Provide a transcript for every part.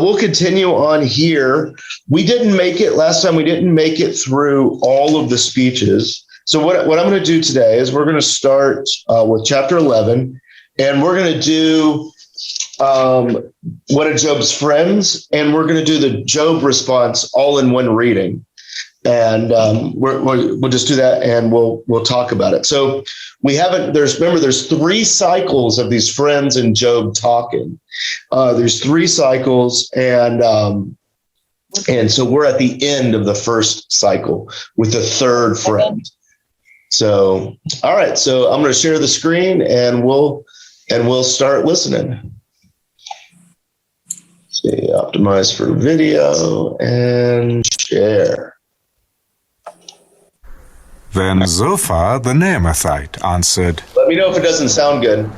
we'll continue on here. We didn't make it last time. We didn't make it through all of the speeches. So what I'm going to do today is we're going to start with chapter 11, and we're going to do one of Job's friends, and we're going to do the Job response all in one reading. And we'll just do that, and we'll talk about it. So we haven't. There's 3 cycles of these friends and Job talking. There's 3 cycles, and so we're at the end of the first cycle with the 3rd friend. So all right. So I'm going to share the screen, and we'll start listening. See, optimize for video and share. Then Zophar the Naamathite answered, Let me know if it doesn't sound good.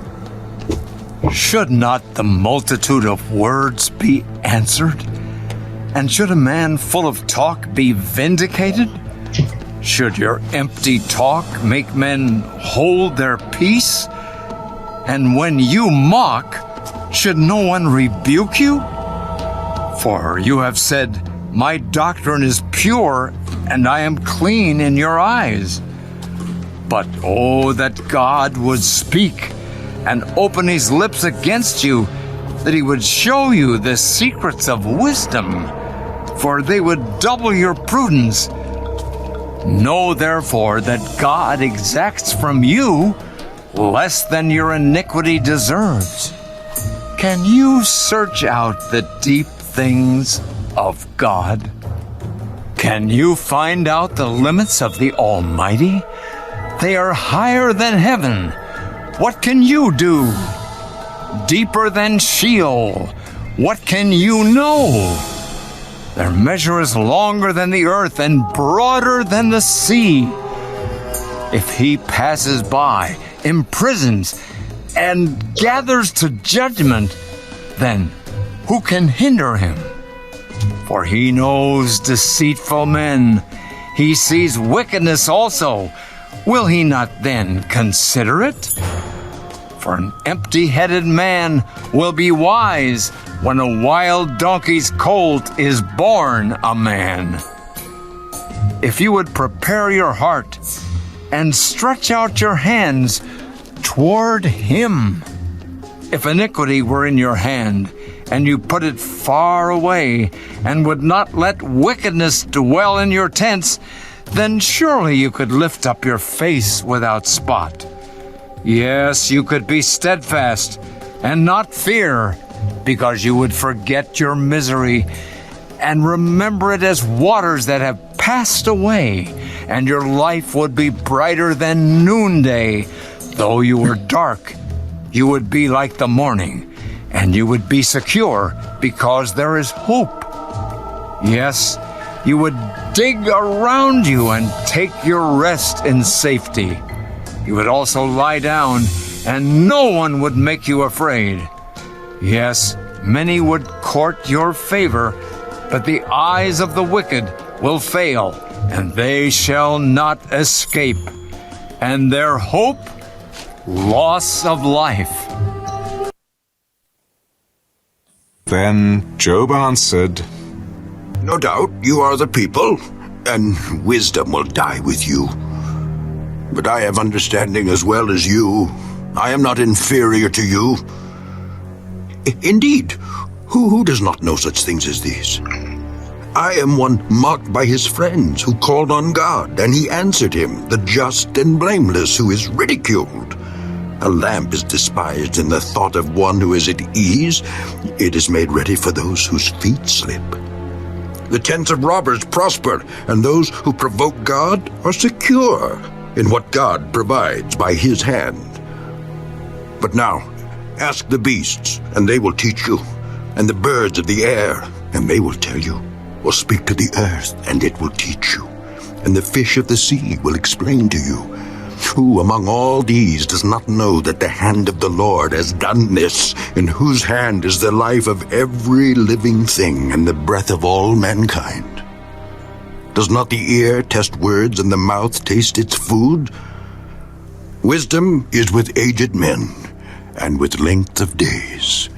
Should not the multitude of words be answered? And should a man full of talk be vindicated? Should your empty talk make men hold their peace? And when you mock, should no one rebuke you? For you have said, My doctrine is pure, and I am clean in your eyes. But oh, that God would speak and open his lips against you, that he would show you the secrets of wisdom, for they would double your prudence. Know therefore that God exacts from you less than your iniquity deserves. Can you search out the deep things of God? Can you find out the limits of the Almighty? They are higher than heaven. What can you do? Deeper than Sheol. What can you know? Their measure is longer than the earth and broader than the sea. If he passes by, imprisons, and gathers to judgment, then who can hinder him? For he knows deceitful men. He sees wickedness also. Will he not then consider it? For an empty-headed man will be wise when a wild donkey's colt is born a man. If you would prepare your heart and stretch out your hands toward him, if iniquity were in your hand, and you put it far away, and would not let wickedness dwell in your tents, then surely you could lift up your face without spot. Yes, you could be steadfast and not fear, because you would forget your misery and remember it as waters that have passed away, and your life would be brighter than noonday. Though you were dark, you would be like the morning, and you would be secure because there is hope. Yes, you would dig around you and take your rest in safety. You would also lie down, and no one would make you afraid. Yes, many would court your favor, but the eyes of the wicked will fail, and they shall not escape. And their hope, loss of life. Then Job answered, No doubt you are the people, and wisdom will die with you. But I have understanding as well as you. I am not inferior to you. Indeed, who does not know such things as these? I am one mocked by his friends, who called on God, and he answered him, the just and blameless, who is ridiculed. A lamp is despised in the thought of one who is at ease. It is made ready for those whose feet slip. The tents of robbers prosper, and those who provoke God are secure in what God provides by his hand. But now, ask the beasts, and they will teach you, and the birds of the air, and they will tell you. Or speak to the earth, and it will teach you, and the fish of the sea will explain to you. Who among all these does not know that the hand of the Lord has done this, in whose hand is the life of every living thing and the breath of all mankind? Does not the ear test words and the mouth taste its food? Wisdom is with aged men, and with length of days,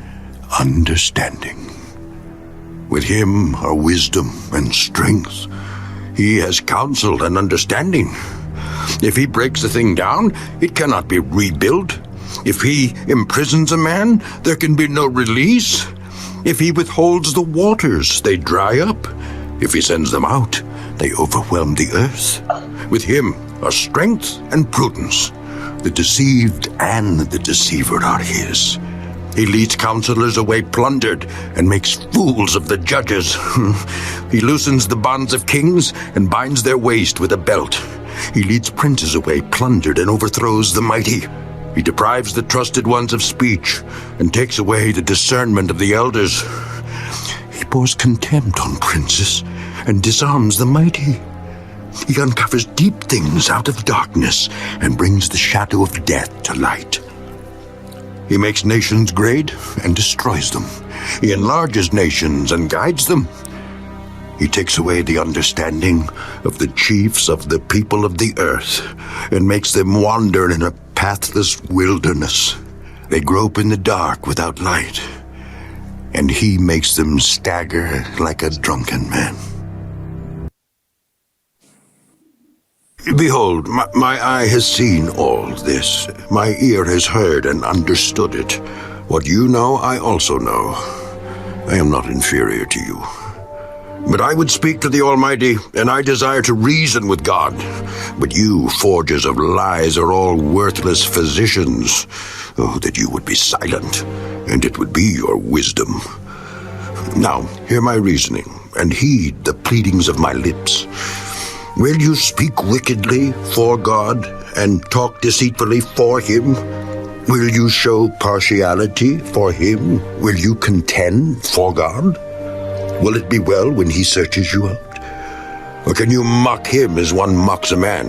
understanding. With him are wisdom and strength. He has counsel and understanding. If he breaks a thing down, it cannot be rebuilt. If he imprisons a man, there can be no release. If he withholds the waters, they dry up. If he sends them out, they overwhelm the earth. With him are strength and prudence. The deceived and the deceiver are his. He leads counselors away plundered and makes fools of the judges. He loosens the bonds of kings and binds their waist with a belt. He leads princes away plundered and overthrows the mighty. He deprives the trusted ones of speech and takes away the discernment of the elders. He pours contempt on princes and disarms the mighty. He uncovers deep things out of darkness and brings the shadow of death to light. He makes nations great and destroys them. He enlarges nations and guides them. He takes away the understanding of the chiefs of the people of the earth and makes them wander in a pathless wilderness. They grope in the dark without light, and he makes them stagger like a drunken man. Behold, my eye has seen all this. My ear has heard and understood it. What you know, I also know. I am not inferior to you. But I would speak to the Almighty, and I desire to reason with God. But you, forgers of lies, are all worthless physicians. Oh, that you would be silent, and it would be your wisdom. Now, hear my reasoning, and heed the pleadings of my lips. Will you speak wickedly for God, and talk deceitfully for him? Will you show partiality for him? Will you contend for God? Will it be well when he searches you out? Or can you mock him as one mocks a man?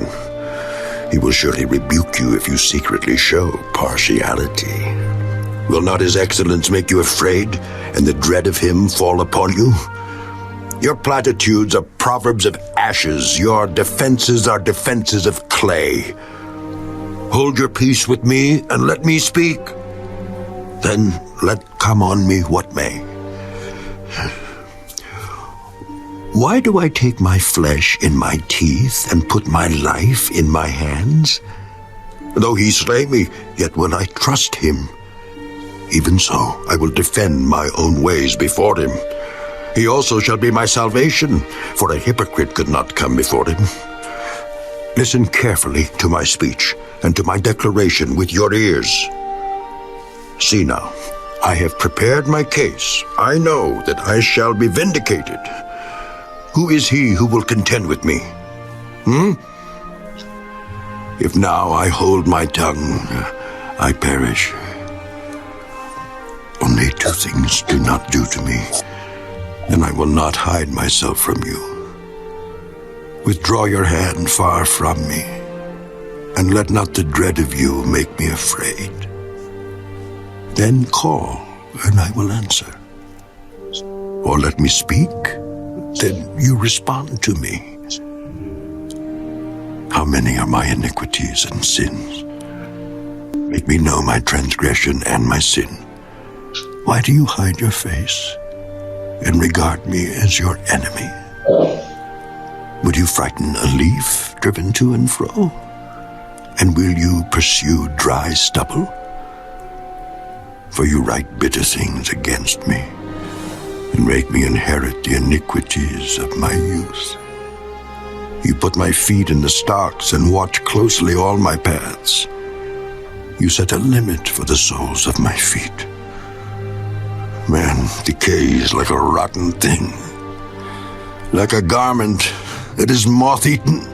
He will surely rebuke you if you secretly show partiality. Will not his excellence make you afraid, and the dread of him fall upon you? Your platitudes are proverbs of ashes. Your defenses are defenses of clay. Hold your peace with me, and let me speak. Then let come on me what may. Why do I take my flesh in my teeth and put my life in my hands? Though he slay me, yet will I trust him. Even so, I will defend my own ways before him. He also shall be my salvation, for a hypocrite could not come before him. Listen carefully to my speech and to my declaration with your ears. See now, I have prepared my case. I know that I shall be vindicated. Who is he who will contend with me? If now I hold my tongue, I perish. Only two things do not do to me, and I will not hide myself from you. Withdraw your hand far from me, and let not the dread of you make me afraid. Then call, and I will answer. Or let me speak, then you respond to me. How many are my iniquities and sins? Make me know my transgression and my sin. Why do you hide your face and regard me as your enemy? Would you frighten a leaf driven to and fro? And will you pursue dry stubble? For you write bitter things against me, and make me inherit the iniquities of my youth. You put my feet in the stocks and watch closely all my paths. You set a limit for the soles of my feet. Man decays like a rotten thing, like a garment that is moth-eaten.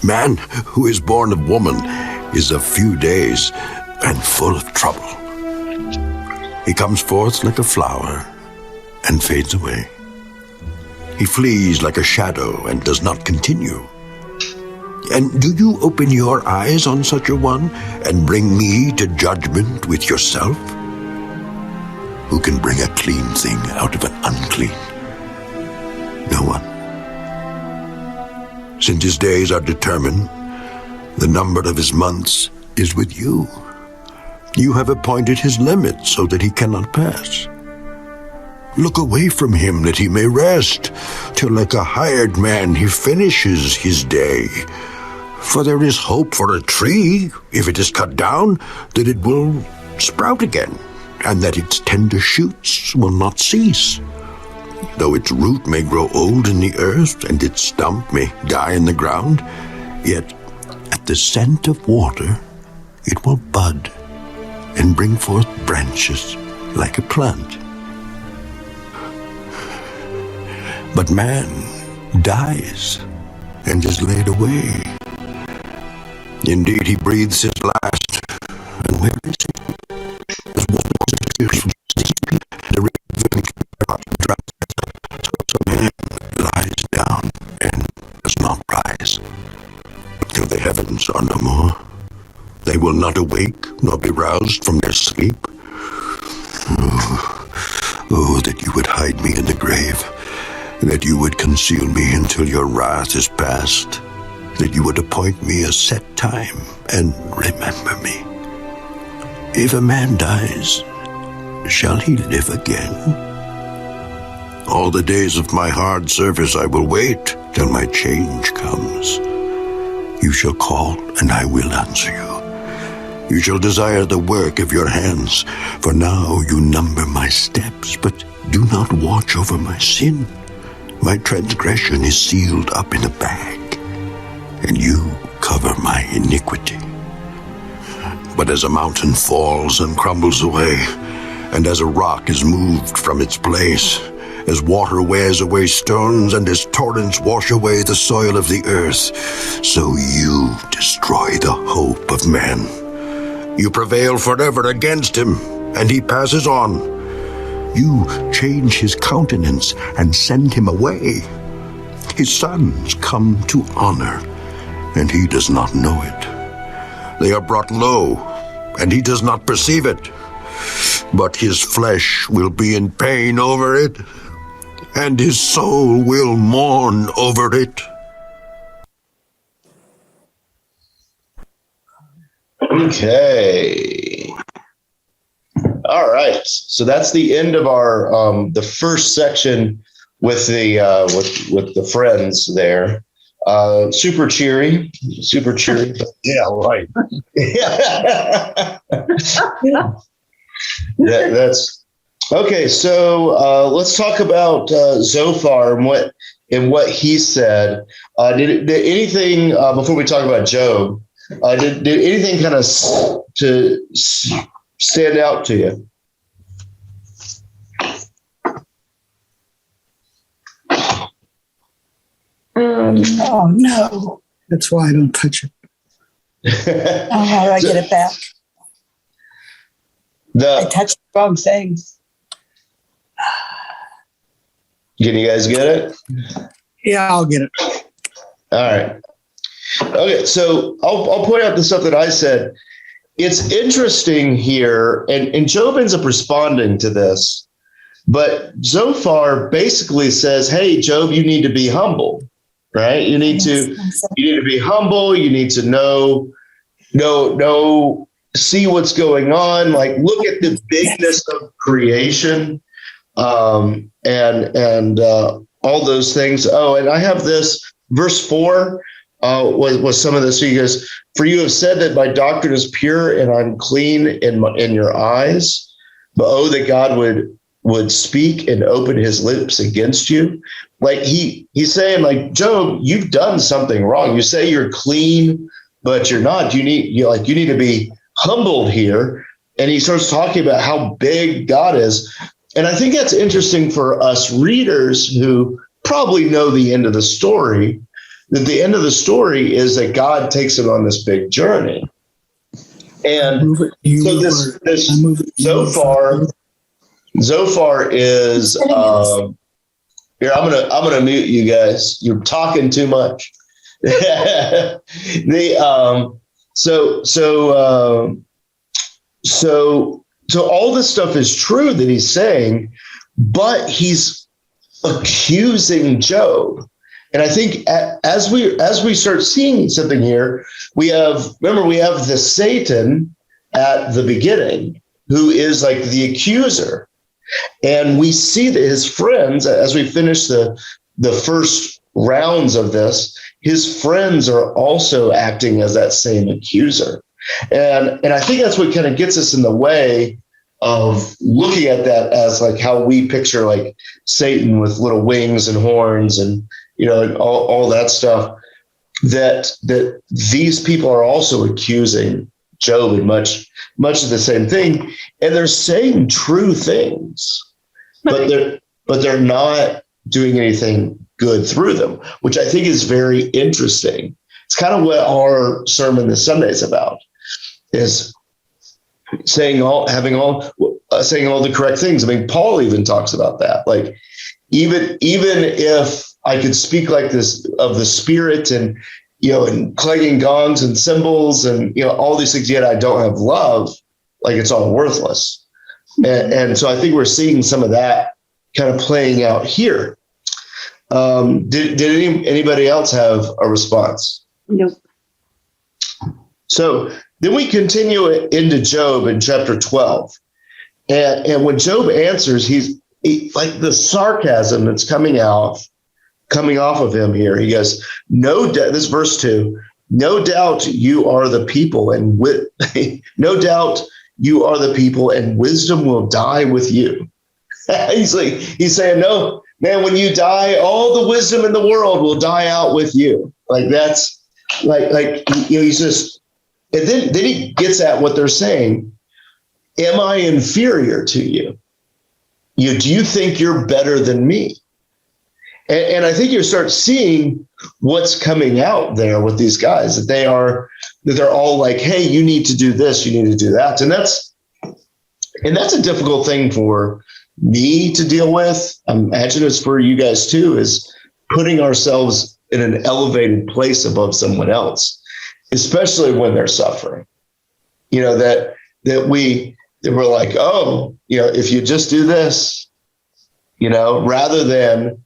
Man who is born of woman is of few days and full of trouble. He comes forth like a flower and fades away. He flees like a shadow and does not continue. And do you open your eyes on such a one and bring me to judgment with yourself? Who can bring a clean thing out of an unclean? No one. Since his days are determined, the number of his months is with you. You have appointed his limits so that he cannot pass. Look away from him that he may rest, till like a hired man he finishes his day. For there is hope for a tree, if it is cut down, that it will sprout again, and that its tender shoots will not cease. Though its root may grow old in the earth, and its stump may die in the ground, yet at the scent of water it will bud and bring forth branches like a plant. But man dies and is laid away. Indeed, he breathes his last, and where is he? As water disappears from the sea, the river cannot drown. So man lies down and does not rise. Till the heavens are no more, they will not awake nor be roused from their sleep. Oh, that you would hide me in the grave, that you would conceal me until your wrath is past, that you would appoint me a set time and remember me. If a man dies, shall he live again? All the days of my hard service I will wait till my change comes. You shall call, and I will answer you. You shall desire the work of your hands, for now you number my steps, but do not watch over my sin. My transgression is sealed up in a bag, and you cover my iniquity. But as a mountain falls and crumbles away, and as a rock is moved from its place, as water wears away stones, and as torrents wash away the soil of the earth, so you destroy the hope of man. You prevail forever against him, and he passes on. You change his countenance and send him away. His sons come to honor, and he does not know it. They are brought low, and he does not perceive it. But his flesh will be in pain over it, and his soul will mourn over it. Okay. All right. So that's the end of our the first section with the with the friends there. Super cheery. Yeah, right. Yeah. That's okay. So let's talk about Zophar and what he said. Did anything before we talk about Job? Did anything kind of stand out to you? Oh no! That's why I don't touch it. Oh, how do I get it back? I touched the wrong things. Can you guys get it? Yeah, I'll get it. All right. Okay, so I'll point out the stuff that I said. It's interesting here, and Job ends up responding to this, but Zophar basically says, "Hey, Job, you need to be humble, right? You need to be humble. You need to know, see what's going on. Like, look at the bigness of creation, and all those things. Oh, and I have this verse 4. Was some of this. So he goes, "For you have said that my doctrine is pure and I'm clean in your eyes. But oh, that God would speak and open his lips against you." Like he's saying, like, Job, you've done something wrong. You say you're clean, but you're not. You need to be humbled here. And he starts talking about how big God is. And I think that's interesting for us readers who probably know the end of the story. That the end of the story is that God takes him on this big journey. And so this Zophar is here. I'm gonna mute you guys. You're talking too much. So all this stuff is true that he's saying, but he's accusing Job. And I think as we start seeing something here, we have the Satan at the beginning, who is like the accuser. And we see that his friends, as we finish the first rounds of this, his friends are also acting as that same accuser. And I think that's what kind of gets us in the way of looking at that as like how we picture like Satan with little wings and horns and, and all that stuff, that these people are also accusing Job in much of the same thing. And they're saying true things, but they're not doing anything good through them, which I think is very interesting. It's kind of what our sermon this Sunday is about, is saying all the correct things. I mean, Paul even talks about that. Like, even if I could speak like this of the Spirit and clanging gongs and cymbals and all these things, yet I don't have love, like it's all worthless. And so I think we're seeing some of that kind of playing out here. Did anybody else have a response? Nope. So then we continue into Job in chapter 12. And when Job answers, he's like the sarcasm that's coming off of him here. He goes, this is verse 2, no doubt you are the people and no doubt you are the people and wisdom will die with you. He's saying, no, man, when you die, all the wisdom in the world will die out with you. Like that's he's just, and then he gets at what they're saying. Am I inferior to you? Do you think you're better than me? And I think you start seeing what's coming out there with these guys, that they're all like, hey, you need to do this, you need to do that. And that's a difficult thing for me to deal with. I imagine it's for you guys too, is putting ourselves in an elevated place above someone else, especially when they're suffering. That we're like, oh, if you just do this, rather than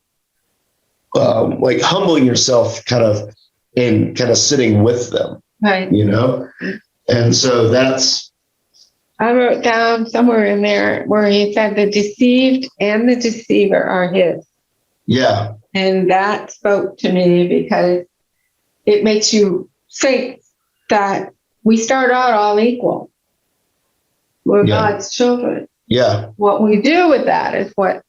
like humbling yourself kind of sitting with them. Right. And so I wrote down somewhere in there where he said the deceived and the deceiver are his. Yeah. And that spoke to me because it makes you think that we start out all equal. We're God's children. Yeah. What we do with that is what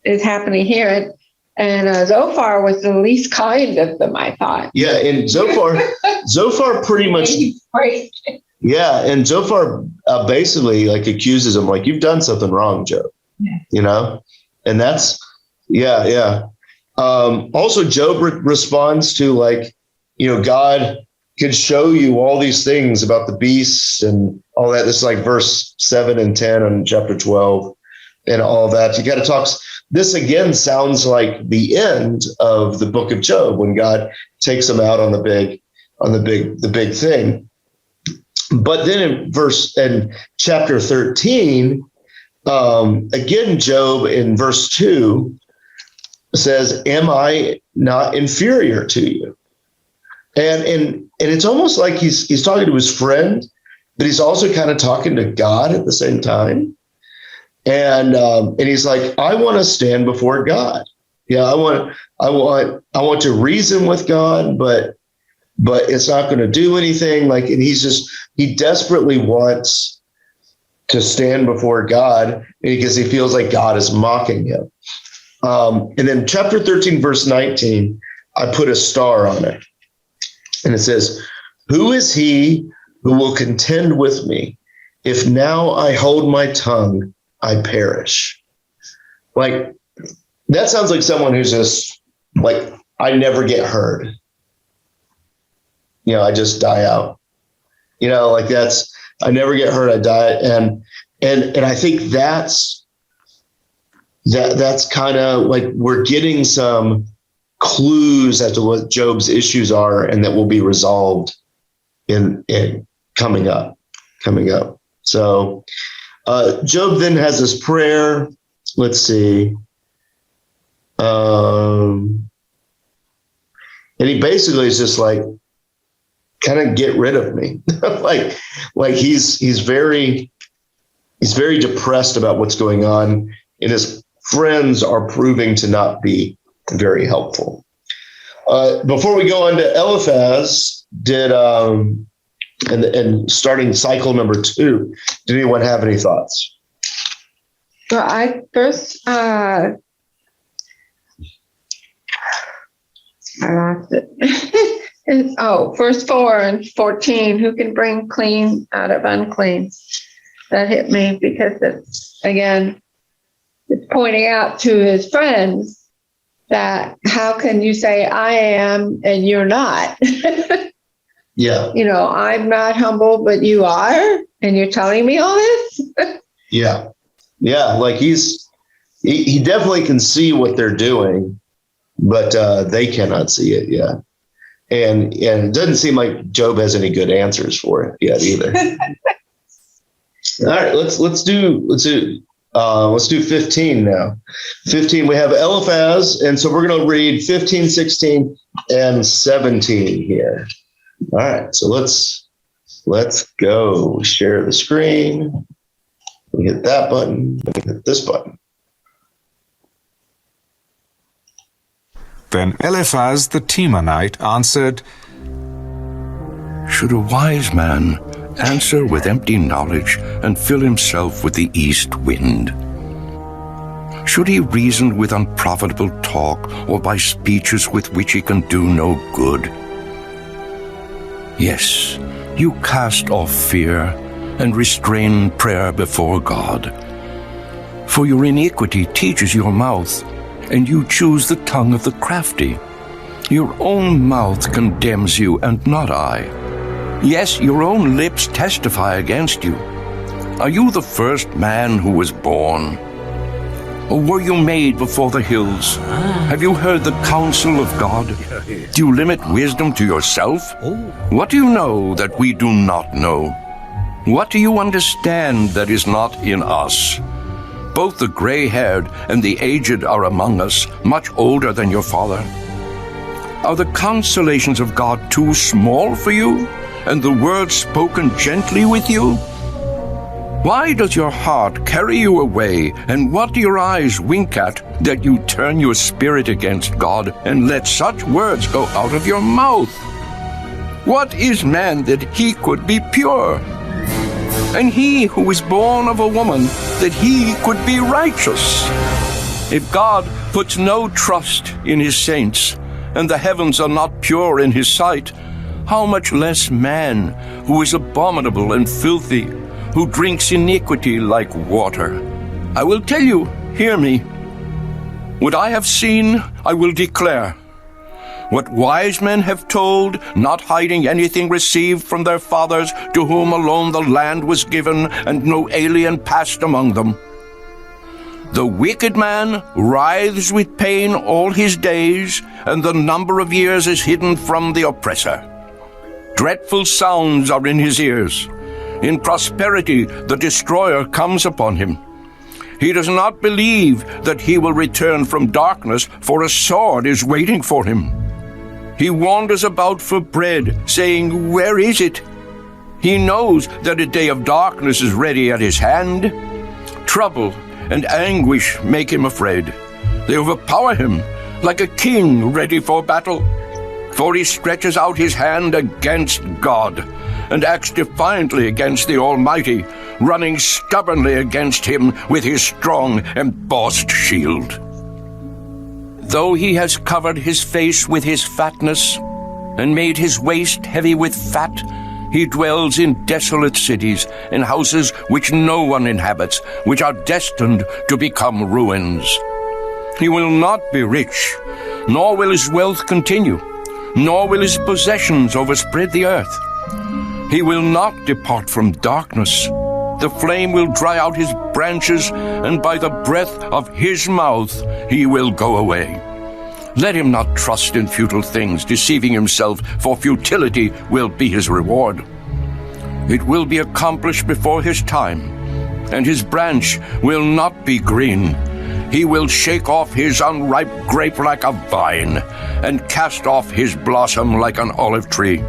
is happening here. And Zophar was the least kind of them, I thought. Yeah, and Zophar pretty much. Great. Yeah, and Zophar basically like accuses him, like, you've done something wrong, Job. Yeah. And that's yeah. Also, Job responds to like, God could show you all these things about the beasts and all that. This is like verse 7 and 10 on chapter 12 and all that. You got to talk. This again sounds like the end of the book of Job, when God takes him out on the big thing. But then in chapter 13, again, Job in verse 2 says, am I not inferior to you? And it's almost like he's talking to his friend, but he's also kind of talking to God at the same time. And he's like, I want to stand before God. Yeah, I want to reason with God, but it's not going to do anything. Like, and he desperately wants to stand before God because he feels like God is mocking him. And then chapter 13, verse 19, I put a star on it. And it says, who is he who will contend with me? If now I hold my tongue, I perish. Like, that sounds like someone who's just like, I never get heard. I just die out. Like I never get heard, I die. And I think that's kind of like we're getting some clues as to what Job's issues are, and that will be resolved in coming up. So Job then has this prayer. Let's see. And he basically is just like, kind of get rid of me. like he's very depressed about what's going on, and his friends are proving to not be very helpful. Before we go on to Eliphaz, and starting cycle number 2, did anyone have any thoughts? Well, I first, I lost it. Verse 4 and 14, who can bring clean out of unclean? That hit me because it's pointing out to his friends that how can you say I am and you're not? Yeah. I'm not humble, but you are, and you're telling me all this? Yeah. Yeah. Like he definitely can see what they're doing, but they cannot see it yet. And it doesn't seem like Job has any good answers for it yet either. All right, let's do 15 now. 15, we have Eliphaz, and so we're going to read 15, 16, and 17 here. All right, so let's go share the screen. We hit that button, we hit this button. Then Eliphaz the Temanite answered, Should a wise man answer with empty knowledge and fill himself with the east wind? Should he reason with unprofitable talk or by speeches with which he can do no good? Yes, you cast off fear and restrain prayer before God. For your iniquity teaches your mouth, and you choose the tongue of the crafty. Your own mouth condemns you, and not I. Yes, your own lips testify against you. Are you the first man who was born? Or were you made before the hills? Have you heard the counsel of God? Do you limit wisdom to yourself? What do you know that we do not know? What do you understand that is not in us? Both the gray-haired and the aged are among us, much older than your father. Are the consolations of God too small for you, and the words spoken gently with you? Why does your heart carry you away, and what do your eyes wink at, that you turn your spirit against God, and let such words go out of your mouth? What is man that he could be pure? And he who was born of a woman, that he could be righteous. If God puts no trust in his saints, and the heavens are not pure in his sight, how much less man, who is abominable and filthy, who drinks iniquity like water? I will tell you, hear me. What I have seen, I will declare. What wise men have told, not hiding anything received from their fathers, to whom alone the land was given, and no alien passed among them. The wicked man writhes with pain all his days, and the number of years is hidden from the oppressor. Dreadful sounds are in his ears. In prosperity the destroyer comes upon him. He does not believe that he will return from darkness, for a sword is waiting for him. He wanders about for bread, saying, Where is it? He knows that a day of darkness is ready at his hand. Trouble and anguish make him afraid. They overpower him like a king ready for battle. For he stretches out his hand against God, and acts defiantly against the Almighty, running stubbornly against him with his strong embossed shield. Though he has covered his face with his fatness, and made his waist heavy with fat, he dwells in desolate cities, in houses which no one inhabits, which are destined to become ruins. He will not be rich, nor will his wealth continue, nor will his possessions overspread the earth. He will not depart from darkness. The flame will dry out his branches, and by the breath of his mouth he will go away. Let him not trust in futile things, deceiving himself, for futility will be his reward. It will be accomplished before his time, and his branch will not be green. He will shake off his unripe grape like a vine, and cast off his blossom like an olive tree.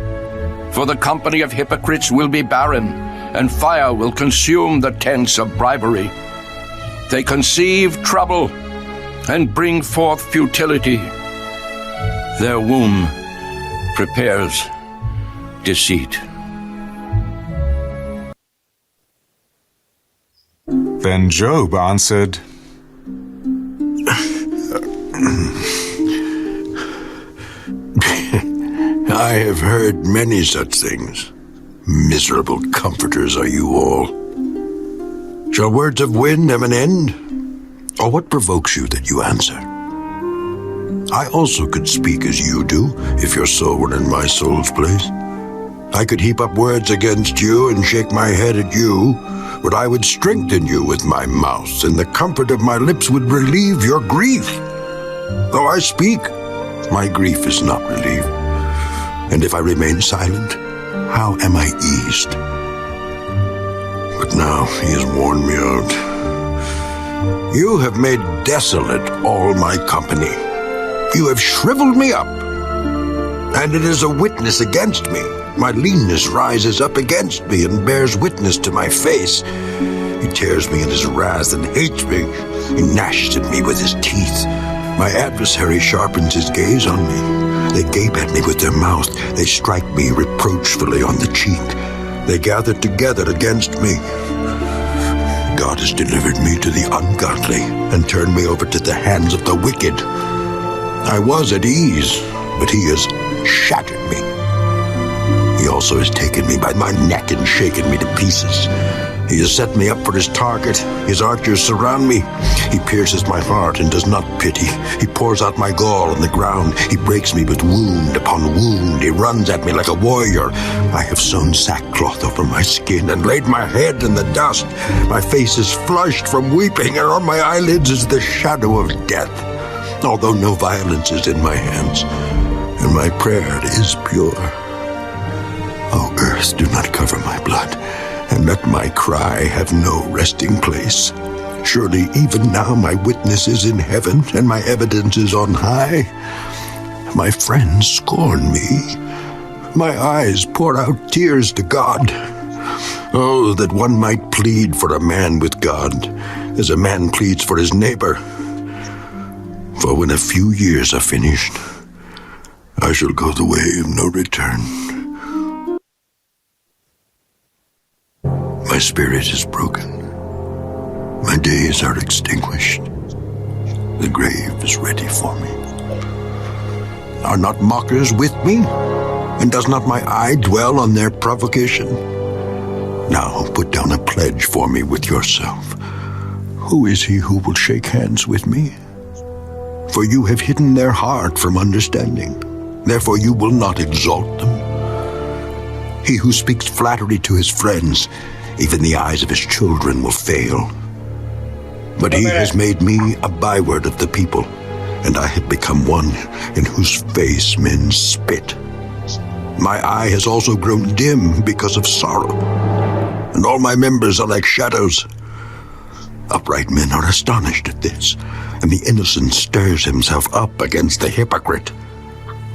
For the company of hypocrites will be barren, and fire will consume the tents of bribery. They conceive trouble and bring forth futility. Their womb prepares deceit. Then Job answered, I have heard many such things. Miserable comforters are you all. Shall words of wind have an end? Or what provokes you that you answer? I also could speak as you do, if your soul were in my soul's place. I could heap up words against you and shake my head at you, but I would strengthen you with my mouth, and the comfort of my lips would relieve your grief. Though I speak, my grief is not relieved. And if I remain silent, how am I eased? But now he has worn me out. You have made desolate all my company. You have shriveled me up, and it is a witness against me. My leanness rises up against me and bears witness to my face. He tears me in his wrath and hates me. He gnashes at me with his teeth. My adversary sharpens his gaze on me. They gape at me with their mouth. They strike me reproachfully on the cheek. They gather together against me. God has delivered me to the ungodly and turned me over to the hands of the wicked. I was at ease, but he has shattered me. He also has taken me by my neck and shaken me to pieces. He has set me up for his target. His archers surround me. He pierces my heart and does not pity. He pours out my gall on the ground. He breaks me with wound upon wound. He runs at me like a warrior. I have sewn sackcloth over my skin and laid my head in the dust. My face is flushed from weeping, and on my eyelids is the shadow of death. Although no violence is in my hands, and my prayer is pure. O earth, do not cover my blood, and let my cry have no resting place. Surely even now my witness is in heaven, and my evidence is on high. My friends scorn me. My eyes pour out tears to God. Oh, that one might plead for a man with God, as a man pleads for his neighbor. For when a few years are finished, I shall go the way of no return. My spirit is broken. My days are extinguished. The grave is ready for me. Are not mockers with me? And does not my eye dwell on their provocation? Now put down a pledge for me with yourself. Who is he who will shake hands with me? For you have hidden their heart from understanding. Therefore you will not exalt them. He who speaks flattery to his friends, even the eyes of his children will fail. But he has made me a byword of the people, and I have become one in whose face men spit. My eye has also grown dim because of sorrow, and all my members are like shadows. Upright men are astonished at this, and the innocent stirs himself up against the hypocrite.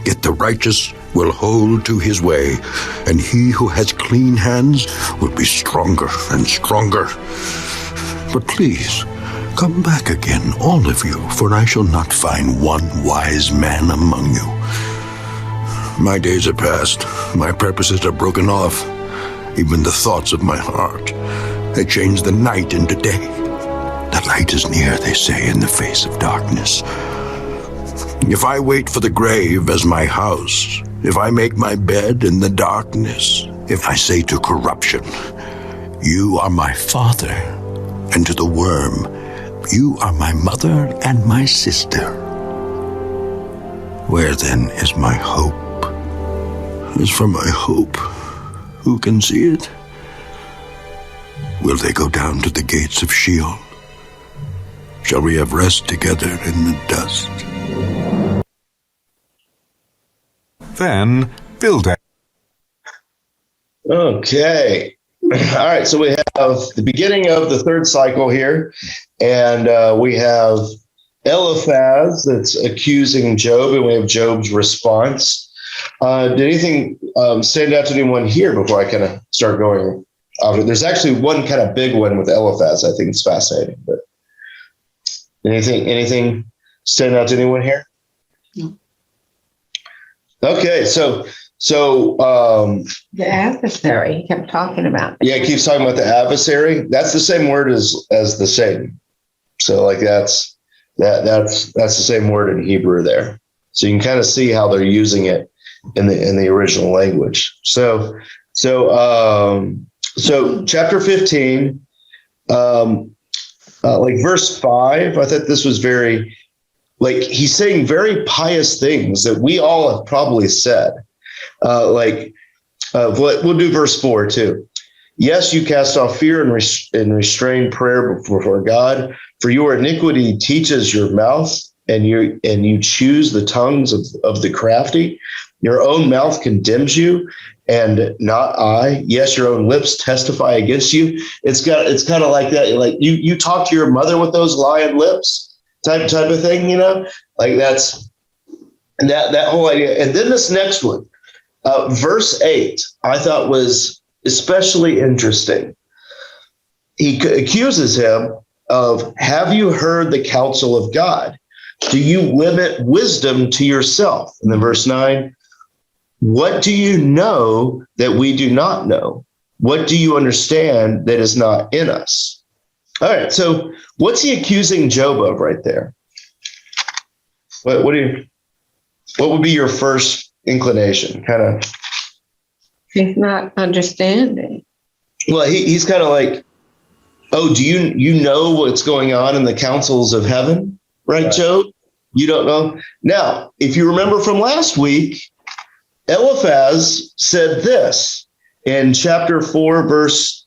Yet the righteous will hold to his way, and he who has clean hands will be stronger and stronger. But please, come back again, all of you, for I shall not find one wise man among you. My days are past, my purposes are broken off, even the thoughts of my heart. They change the night into day. The light is near, they say, in the face of darkness. If I wait for the grave as my house, if I make my bed in the darkness, if I say to corruption, you are my father, and to the worm, you are my mother and my sister, where then is my hope? As for my hope, who can see it? Will they go down to the gates of Sheol? Shall we have rest together in the dust? Then Bildad. Okay. All right. So we have the beginning of the third cycle here, and we have Eliphaz that's accusing Job, and we have Job's response. Did anything stand out to anyone here before I kind of start going? There's actually one kind of big one with Eliphaz. I think it's fascinating. But anything stand out to anyone here? No. Okay, so The adversary he kept talking about. yeah, it keeps talking about the adversary. That's the same word as the Satan. So like that's the same word in Hebrew there. So you can kind of see how they're using it in the original language. So chapter 15, like verse 5, I thought this was very, like he's saying very pious things that we all have probably said. We'll do verse 4 too. Yes, you cast off fear and restrain prayer before God, for your iniquity teaches your mouth, and you choose the tongues of the crafty. Your own mouth condemns you, and not I. Yes, your own lips testify against you. It's kind of like that. Like you talk to your mother with those lion lips, type of thing. Like that's that whole idea. And then this next one, verse 8, I thought was especially interesting. He accuses him of, have you heard the counsel of God? Do you limit wisdom to yourself? And then verse 9, what do you know that we do not know? What do you understand that is not in us? All right, so what's he accusing Job of right there? What would be your first inclination? Kind of. He's not understanding. Well, he's kind of like, oh, do you know what's going on in the councils of heaven, right, Job? You don't know. Now, if you remember from last week, Eliphaz said this in chapter 4, verse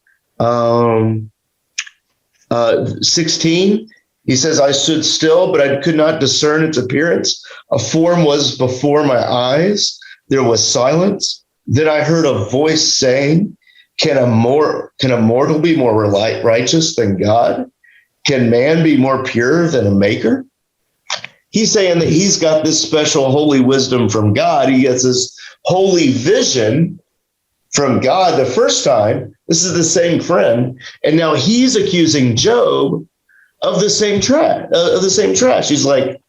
16. He says, I stood still, but I could not discern its appearance. A form was before my eyes. There was silence. Then I heard a voice saying, can a mortal be more righteous than God? Can man be more pure than a maker? He's saying that he's got this special holy wisdom from God. He gets this holy vision from God the first time. This is the same friend. And now he's accusing Job of the same trash. He's like,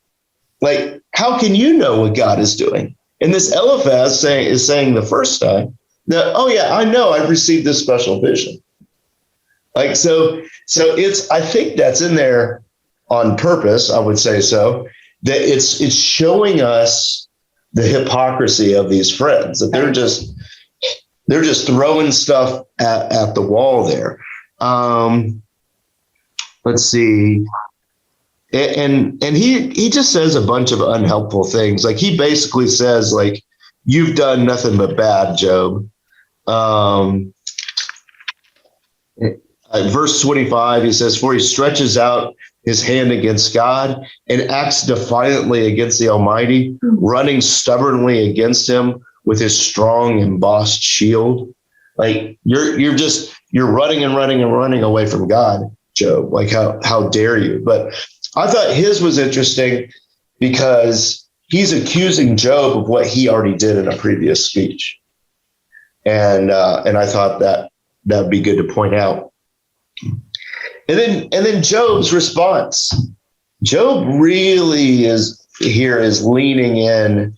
how can you know what God is doing? And this Eliphaz is saying the first time that, oh yeah, I know I've received this special vision. Like, so I think that's in there on purpose, I would say so, that it's showing us the hypocrisy of these friends, that they're just throwing stuff at the wall there. Let's see. And he just says a bunch of unhelpful things. Like he basically says, like, you've done nothing but bad, Job. Verse 25, he says, for he stretches out his hand against God and acts defiantly against the Almighty, running stubbornly against him with his strong embossed shield. Like you're running and running and running away from God, Job. Like how dare you? But I thought his was interesting because he's accusing Job of what he already did in a previous speech. And I thought that'd be good to point out. And then Job's response. Job really is leaning in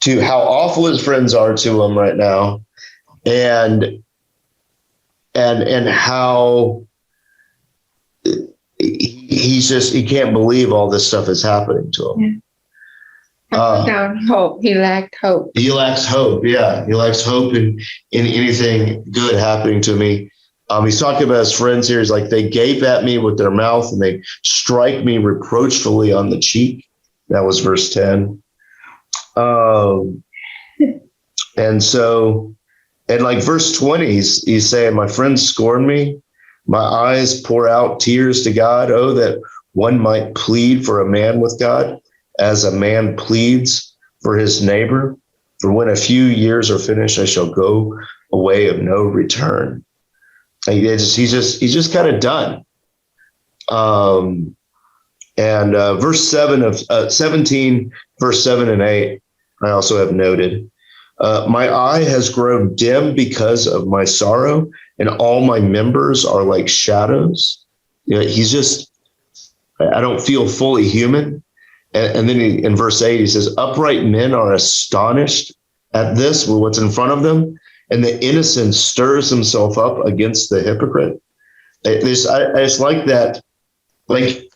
to how awful his friends are to him right now, and how he can't believe all this stuff is happening to him. Down hope. He lacked hope. He lacks hope. Yeah, he lacks hope in anything good happening to me. He's talking about his friends here. He's like, they gape at me with their mouth and they strike me reproachfully on the cheek. That was verse 10. And like verse 20, he's saying, my friends scorn me. My eyes pour out tears to God. Oh, that one might plead for a man with God as a man pleads for his neighbor. For when a few years are finished, I shall go away of no return. He's just kind of done. Verse 7 of 17, verse 7 and 8. I also have noted. My eye has grown dim because of my sorrow, and all my members are like shadows. He's just, I don't feel fully human. And then in verse 8, he says, upright men are astonished at this, with what's in front of them, and the innocent stirs himself up against the hypocrite. I just like that. Like,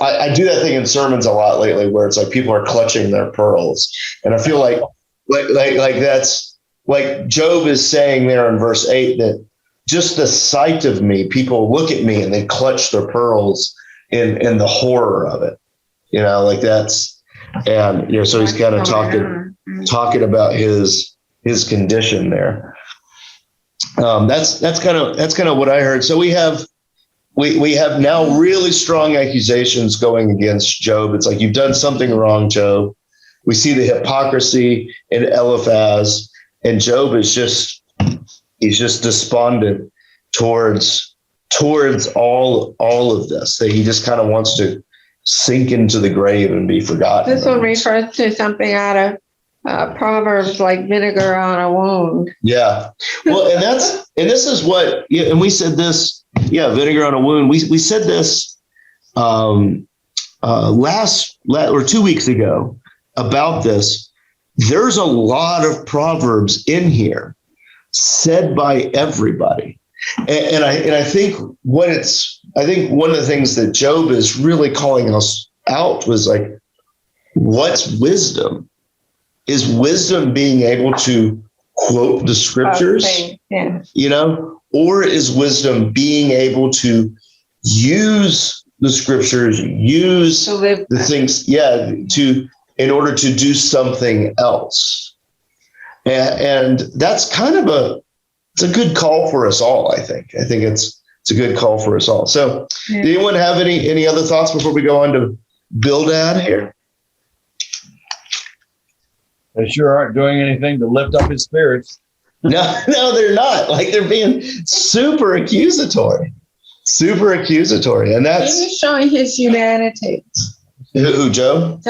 I do that thing in sermons a lot lately, where it's like people are clutching their pearls, and I feel like that's like Job is saying there in verse 8, that just the sight of me, people look at me and they clutch their pearls in the horror of it, like that's, and so he's kind of talking about his condition there. That's kind of what I heard. So we have now really strong accusations going against Job. It's like, you've done something wrong, Job. We see the hypocrisy in Eliphaz, and Job is he's just despondent towards all of this, that he just kind of wants to sink into the grave and be forgotten. This one refers to something out of Proverbs, like vinegar on a wound. Yeah. Well, and this is what, and we said this, vinegar on a wound. We said this last or 2 weeks ago about this. There's a lot of Proverbs in here said by everybody. And I think one of the things that Job is really calling us out was like, what's wisdom? Is wisdom being able to quote the scriptures, or is wisdom being able to use the scriptures, use the things, in order to do something else? And that's kind of it's a good call for us all, I think. I think it's a good call for us all. So did anyone have any other thoughts before we go on to Bildad here? They sure aren't doing anything to lift up his spirits. No, they're not. Like, they're being super accusatory. And that's... He was showing his humanity. Who, Job?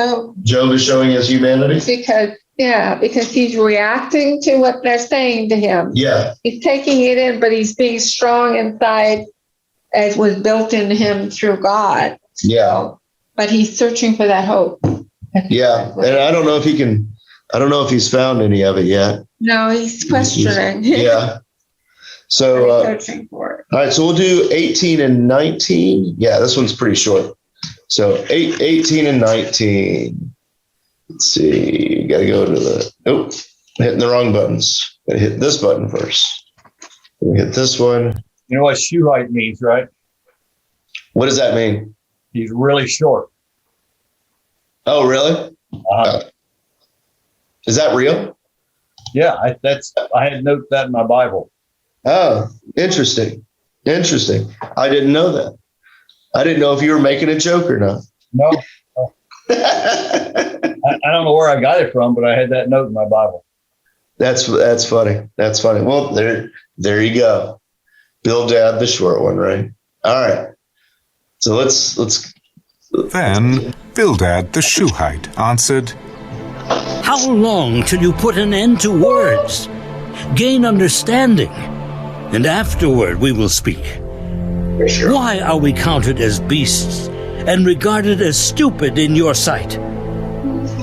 Job is showing his humanity? Because he's reacting to what they're saying to him. Yeah. He's taking it in, but he's being strong inside, as was built into him through God. Yeah. But he's searching for that hope. Yeah. And I don't know if he's found any of it yet. No, he's questioning. Yeah. So, searching for it. All right. So we'll do 18 and 19. Yeah, this one's pretty short. So 18 and 19. Let's see. Got to go to hitting the wrong buttons. Got to hit this button first. We hit this one. You know what Shuhite means, right? What does that mean? He's really short. Oh, really? Is that real? Yeah, I had noted that in my Bible. Oh, interesting. I didn't know that. I didn't know if you were making a joke or not. No. I don't know where I got it from, but I had that note in my Bible. That's funny. Well, there you go. Bildad, the short one, right? All right. So let's. Then Bildad the Shuhite answered, How long till you put an end to words? Gain understanding, and afterward we will speak. Sure. Why are we counted as beasts and regarded as stupid in your sight?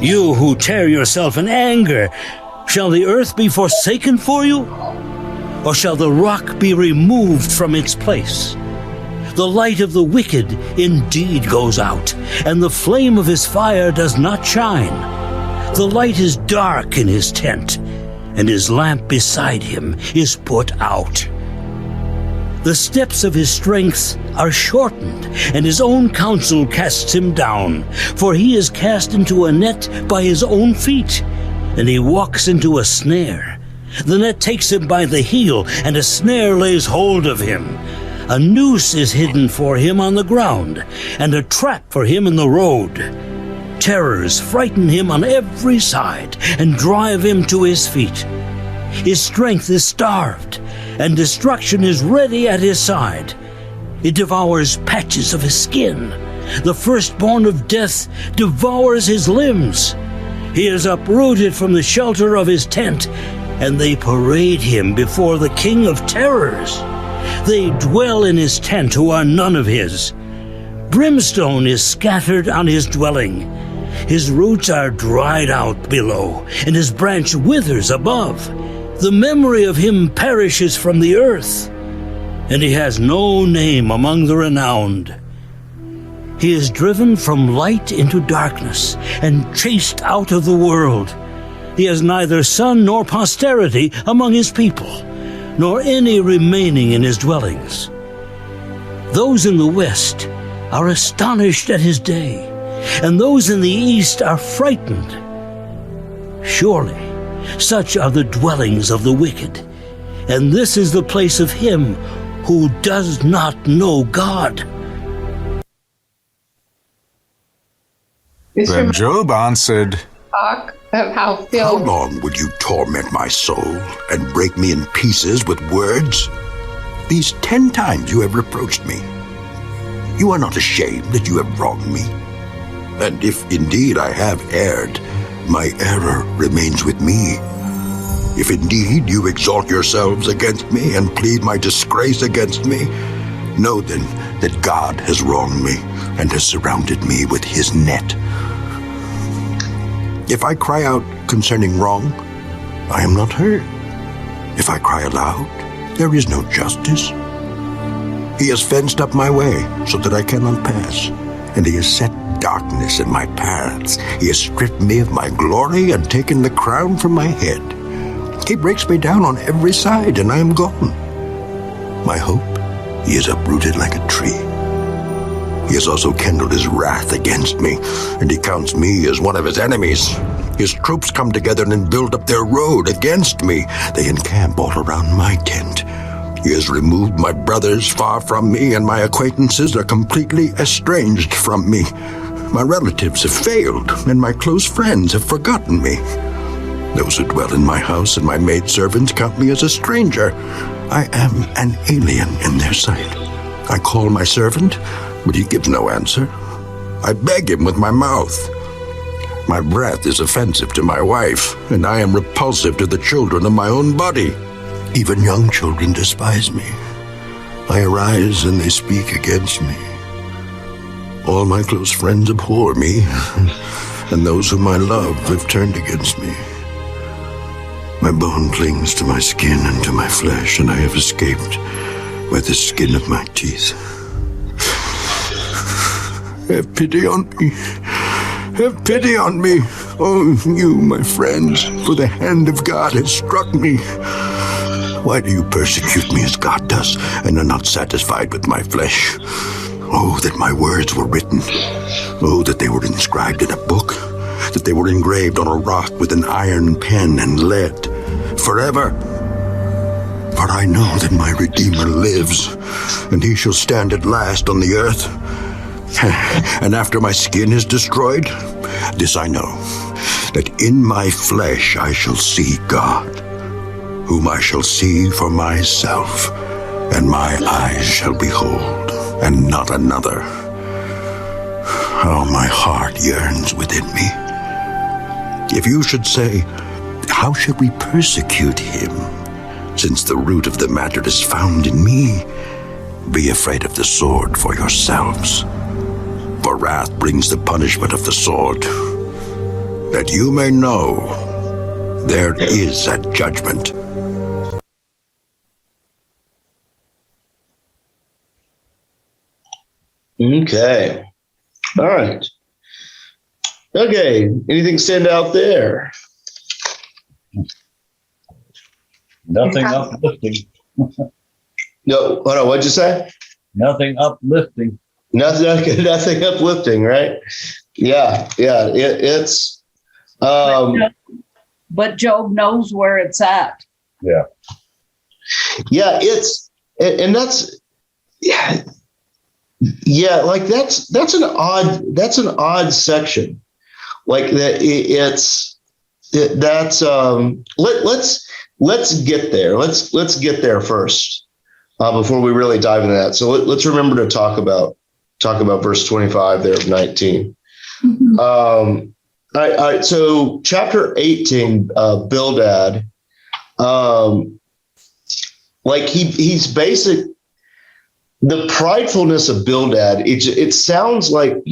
You who tear yourself in anger, shall the earth be forsaken for you? Or shall the rock be removed from its place? The light of the wicked indeed goes out, and the flame of his fire does not shine. The light is dark in his tent, and his lamp beside him is put out. The steps of his strength are shortened, and his own counsel casts him down. For he is cast into a net by his own feet, and he walks into a snare. The net takes him by the heel, and a snare lays hold of him. A noose is hidden for him on the ground, and a trap for him in the road. Terrors frighten him on every side, and drive him to his feet. His strength is starved, and destruction is ready at his side. It devours patches of his skin. The firstborn of death devours his limbs. He is uprooted from the shelter of his tent, and they parade him before the King of Terrors. They dwell in his tent who are none of his. Brimstone is scattered on his dwelling. His roots are dried out below, and his branch withers above. The memory of him perishes from the earth, and he has no name among the renowned. He is driven from light into darkness and chased out of the world. He has neither son nor posterity among his people, nor any remaining in his dwellings. Those in the west are astonished at his day, and those in the east are frightened. Surely, such are the dwellings of the wicked, and this is the place of him who does not know God. Then Job answered, Talk of how How Phil. long will you torment my soul and break me in pieces with words? These 10 times you have reproached me. You are not ashamed that you have wronged me. And if indeed I have erred, my error remains with me. If indeed you exalt yourselves against me and plead my disgrace against me, know then that God has wronged me and has surrounded me with his net. If I cry out concerning wrong, I am not heard. If I cry aloud, there is no justice. He has fenced up my way so that I cannot pass, and he has set darkness in my paths. He has stripped me of my glory and taken the crown from my head. He breaks me down on every side, and I am gone. My hope he has uprooted like a tree. He has also kindled his wrath against me, and he counts me as one of his enemies. His troops come together and build up their road against me. They encamp all around my tent. He has removed my brothers far from me, and my acquaintances are completely estranged from me. My relatives have failed, and my close friends have forgotten me. Those who dwell in my house and my maidservants count me as a stranger. I am an alien in their sight. I call my servant, but he gives no answer. I beg him with my mouth. My breath is offensive to my wife, and I am repulsive to the children of my own body. Even young children despise me. I arise and they speak against me. All my close friends abhor me, and those whom I love have turned against me. My bone clings to my skin and to my flesh, and I have escaped by the skin of my teeth. Have pity on me. Have pity on me, oh, you, my friends, for the hand of God has struck me. Why do you persecute me as God does, and are not satisfied with my flesh? Oh, that my words were written. Oh, that they were inscribed in a book, that they were engraved on a rock with an iron pen and lead, forever. For I know that my Redeemer lives, and he shall stand at last on the earth. And after my skin is destroyed, this I know, that in my flesh I shall see God, whom I shall see for myself, and my eyes shall behold, and not another. How my heart yearns within me. If you should say, how should we persecute him, since the root of the matter is found in me? Be afraid of the sword for yourselves. For wrath brings the punishment of the sword, that you may know there is a judgment. Okay. All right. Okay. Anything stand out there? Nothing uplifting. No. Hold on. What'd you say? Nothing uplifting. Nothing uplifting, right? Yeah. It's. But Job knows where it's at. Yeah. Yeah. And that's. Yeah. Like that's an odd section. Like that. Let's get there. Let's get there first before we really dive into that. So let's remember to talk about verse 25 there of 19. Mm-hmm. All right. So chapter 18, Bildad, like he's basic. The pridefulness of Bildad, it sounds like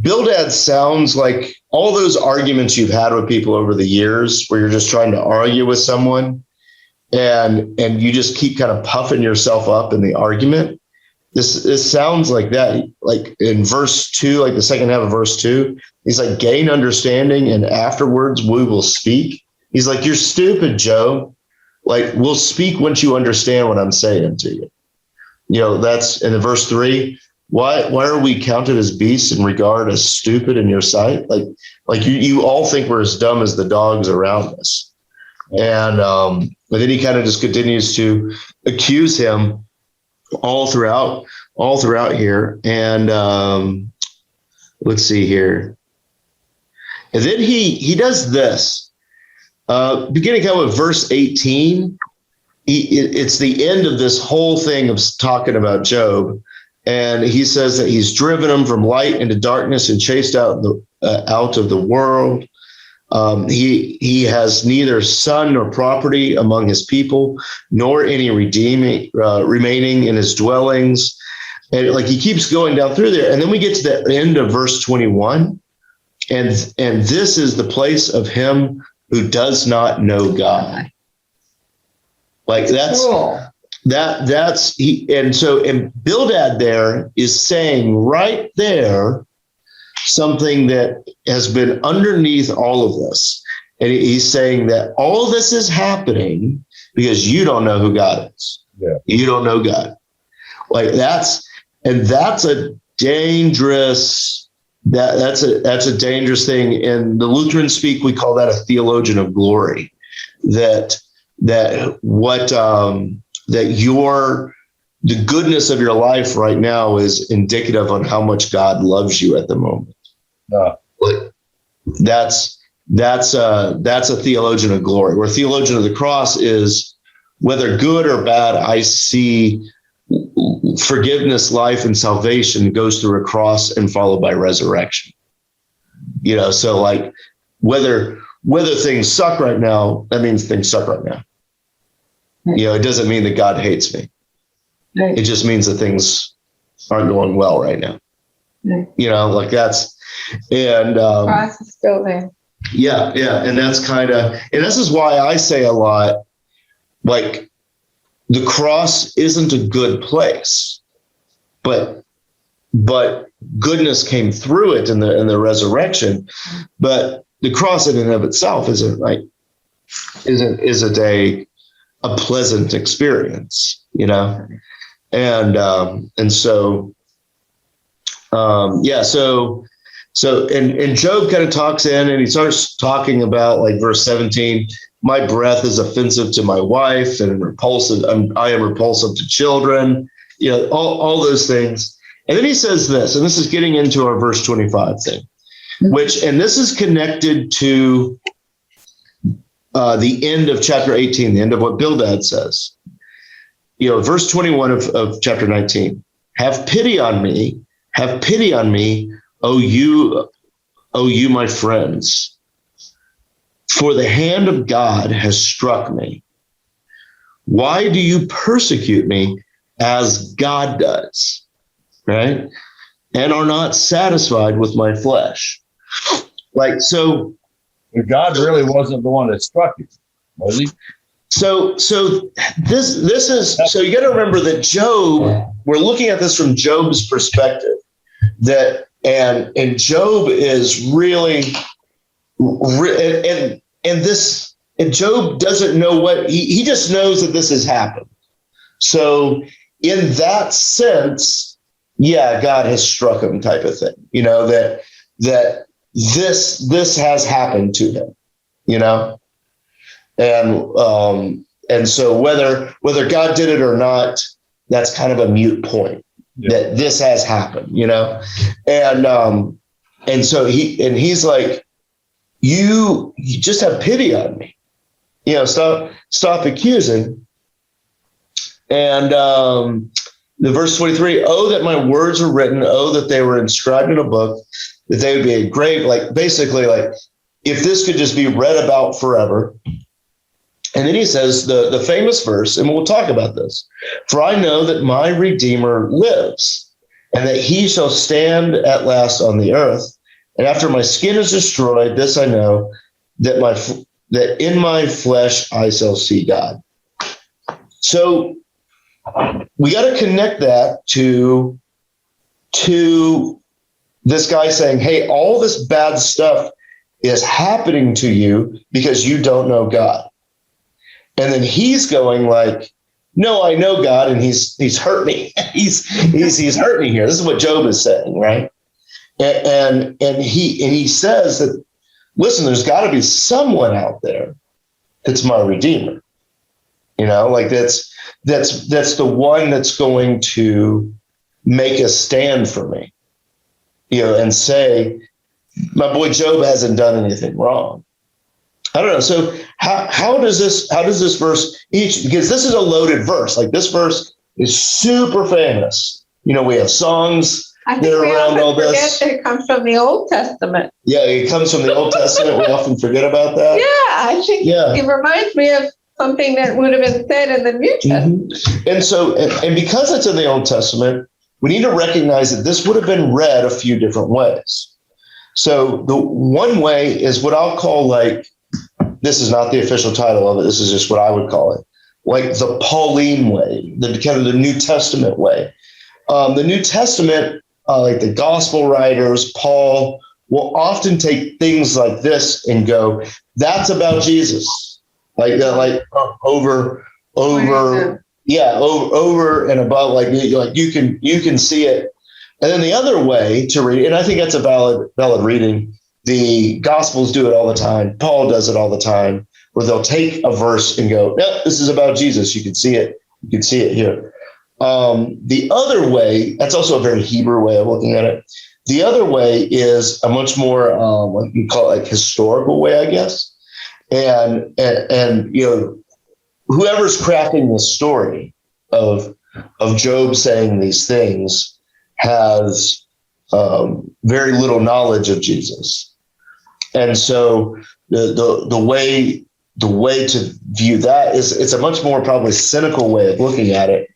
Bildad sounds like all those arguments you've had with people over the years where you're just trying to argue with someone and you just keep kind of puffing yourself up in the argument. This sounds like that, like in verse 2, like the second half of verse 2, he's like, gain understanding and afterwards we will speak. He's like, you're stupid, Job. Like, we'll speak once you understand what I'm saying to you. You know, that's in the verse 3. Why are we counted as beasts and regarded as stupid in your sight? Like you all think we're as dumb as the dogs around us. And but then he kind of just continues to accuse him all throughout here. And let's see here. And then he does this. Beginning kind of with verse 18, it's the end of this whole thing of talking about Job. And he says that he's driven him from light into darkness and chased out of the world. He has neither son nor property among his people, nor any remaining in his dwellings. And like he keeps going down through there. And then we get to the end of verse 21. And this is the place of him who does not know God. Like that's cool. That's he. And Bildad there is saying right there something that has been underneath all of this. And he's saying that all this is happening because you don't know who God is. Yeah. You don't know God. Like that's a dangerous, that's a dangerous thing. In the Lutheran speak, we call that a theologian of glory. The goodness of your life right now is indicative on how much God loves you at the moment. That's a theologian of glory. Where theologian of the cross is whether good or bad, I see forgiveness, life, and salvation goes through a cross and followed by resurrection. You know, so like whether things suck right now, that means things suck right now. You know, it doesn't mean that God hates me. Right. It just means that things aren't going well right now. Right. You know, like that's, and cross is still there. Yeah. And that's and this is why I say a lot, like the cross isn't a good place, but goodness came through it in the resurrection. But the cross in and of itself isn't a pleasant experience, you know? And so Job kind of talks in and he starts talking about like verse 17, my breath is offensive to my wife and repulsive. I am repulsive to children, you know, all those things. And then he says this, and this is getting into our verse 25 thing, and this is connected to the end of chapter 18, the end of what Bildad says. You know, verse 21 of chapter 19, have pity on me, O you, my friends, for the hand of God has struck me. Why do you persecute me as God does, right? And are not satisfied with my flesh. Like, so. God really wasn't the one that struck you, was he? So this is, so you got to remember that Job, we're looking at this from Job's perspective, that and Job is really, and Job doesn't know what, he just knows that this has happened. So in that sense, yeah, God has struck him type of thing, you know, that this has happened to him, you know? And so whether God did it or not, that's kind of a moot point. Yeah. That this has happened, you know? And so he's like, you just have pity on me, you know, stop accusing. And the verse 23, oh, that my words were written, oh, that they were inscribed in a book, that they would be a great, like basically like if this could just be read about forever. And then he says the famous verse, and we'll talk about this. For I know that my Redeemer lives, and that he shall stand at last on the earth. And after my skin is destroyed, this I know, that in my flesh I shall see God. So we got to connect that to this guy saying, hey, all this bad stuff is happening to you because you don't know God. And then he's going like, no, I know God, and he's hurt me. he's hurt me here. This is what Job is saying, right? And he says that, listen, there's got to be someone out there that's my Redeemer. Like that's the one that's going to make a stand for me, and say, my boy Job hasn't done anything wrong. I don't know. So how does this verse because this is a loaded verse. Like this verse is super famous. We have songs I that think are we around all often forget this. that it comes from the Old Testament. Yeah, it comes from the Old Testament. We often forget about that. Yeah, I think it reminds me of something that would have been said in the New Testament. Mm-hmm. And so, and because it's in the Old Testament, we need to recognize that this would have been read a few different ways. So the one way is what I'll call this is not the official title of it. This is just what I would call it, like the Pauline way, the kind of the New Testament way. The New Testament, like the gospel writers, Paul, will often take things like this and go, that's about Jesus. Over and above, like you can see it. And then the other way to read, and I think that's a valid reading. The Gospels do it all the time. Paul does it all the time, where they'll take a verse and go, "No, this is about Jesus." You can see it. You can see it here. The other way, that's also a very Hebrew way of looking at it. The other way is a much more what you call historical way, I guess. And whoever's crafting the story of Job saying these things has very little knowledge of Jesus. And so the way to view that is it's a much more probably cynical way of looking at it,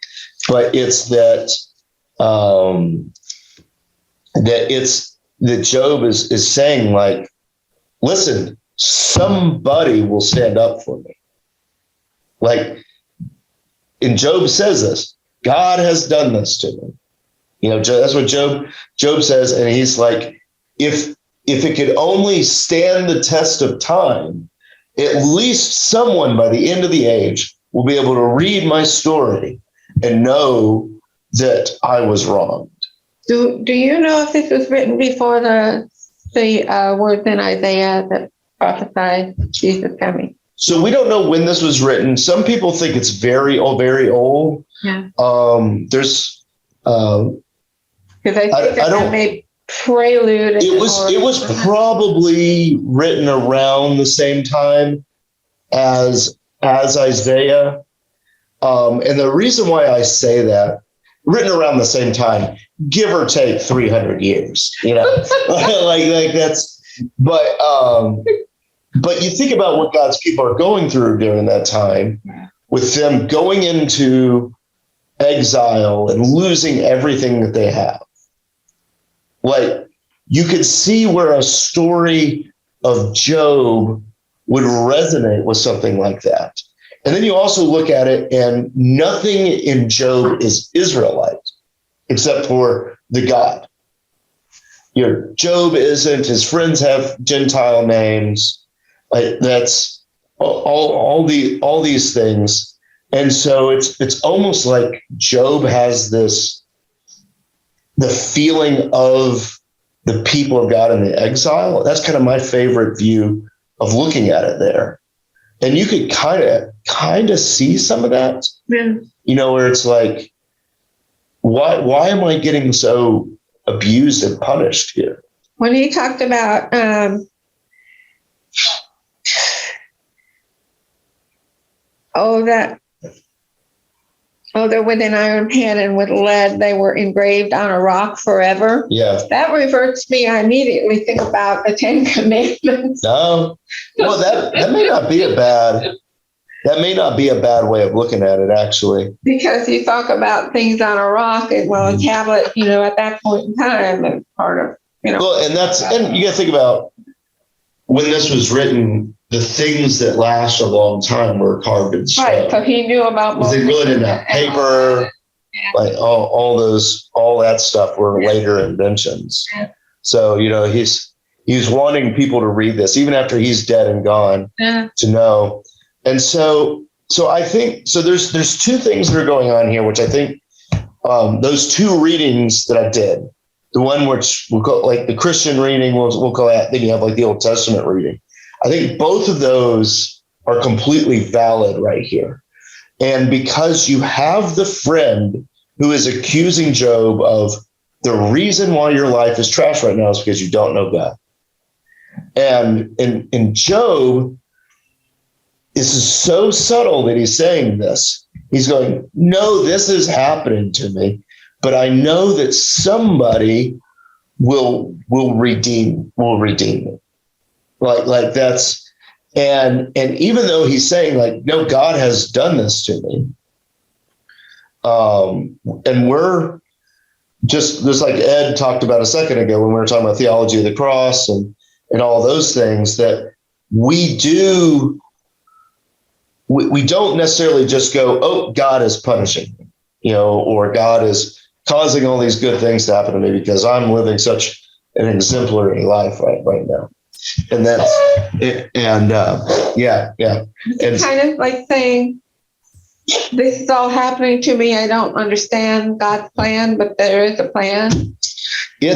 but it's that Job is saying like, listen, somebody will stand up for me. Like, and Job says this, God has done this to me. That's what Job says. And he's like, if it could only stand the test of time, at least someone by the end of the age will be able to read my story and know that I was wronged. Do you know if this was written before the words in Isaiah that prophesied Jesus coming? So we don't know when this was written. Some people think it's very old. Yeah. There's because I think that may prelude. It was probably written around the same time as Isaiah. And the reason why I say that, written around the same time, give or take 300 years, like that's, but you think about what God's people are going through during that time, with them going into exile and losing everything that they have. Like, you could see where a story of Job would resonate with something like that. And then you also look at it, and nothing in Job is Israelite except for the God. Job isn't, his friends have Gentile names. That's all these things. And so it's almost like Job has the feeling of the people of God in the exile. That's kind of my favorite view of looking at it there. And you could kind of see some of that, where it's like, why am I getting so abused and punished here? When he talked about Oh, they're with an iron pen and with lead. They were engraved on a rock forever. Yeah. That reverts me. I immediately think about the Ten Commandments. No. Well, that may not be a bad way of looking at it, actually. Because you talk about things on a rock and a tablet, at that point in time, it's part of, Well, and you got to think about when this was written, the things that last a long time were carved in stone. Right. So he knew about Because they really didn't have paper, like all that stuff were later inventions. So, he's wanting people to read this, even after he's dead and gone, to know. And so I think, there's two things that are going on here, which I think those two readings that I did, the one which we'll call like the Christian reading, we'll call that, then you have like the Old Testament reading. I think both of those are completely valid right here. And because you have the friend who is accusing Job of the reason why your life is trash right now is because you don't know God. And in Job, this is so subtle that he's saying this. He's going, no, this is happening to me, but I know that somebody will redeem me. Like that's, and even though he's saying like, no, God has done this to me. And we're just like Ed talked about a second ago when we were talking about theology of the cross and all those things, that we don't necessarily just go, oh, God is punishing me, or God is causing all these good things to happen to me because I'm living such an exemplary life right now. And that's it. And yeah. It's kind of like saying, this is all happening to me. I don't understand God's plan, but there is a plan. I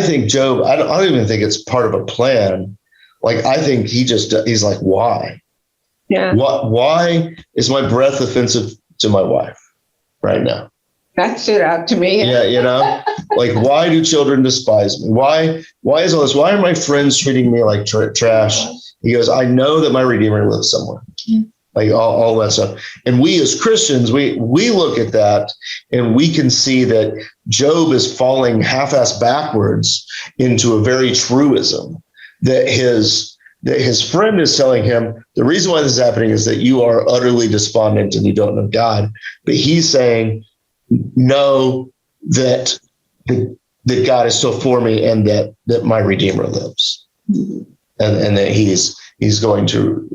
think Job, I don't even think it's part of a plan. Like, I think he's like, why? Yeah. Why is my breath offensive to my wife right now? That stood out to me. Yeah, like, why do children despise me? Why is all this? Why are my friends treating me like trash? He goes, I know that my Redeemer lives somewhere. Mm-hmm. Like all that stuff. And we as Christians, we look at that and we can see that Job is falling half-ass backwards into a very truism that his friend is telling him, the reason why this is happening is that you are utterly despondent and you don't know God. But he's saying, know that God is still for me and that my Redeemer lives. Mm-hmm. And that he's going to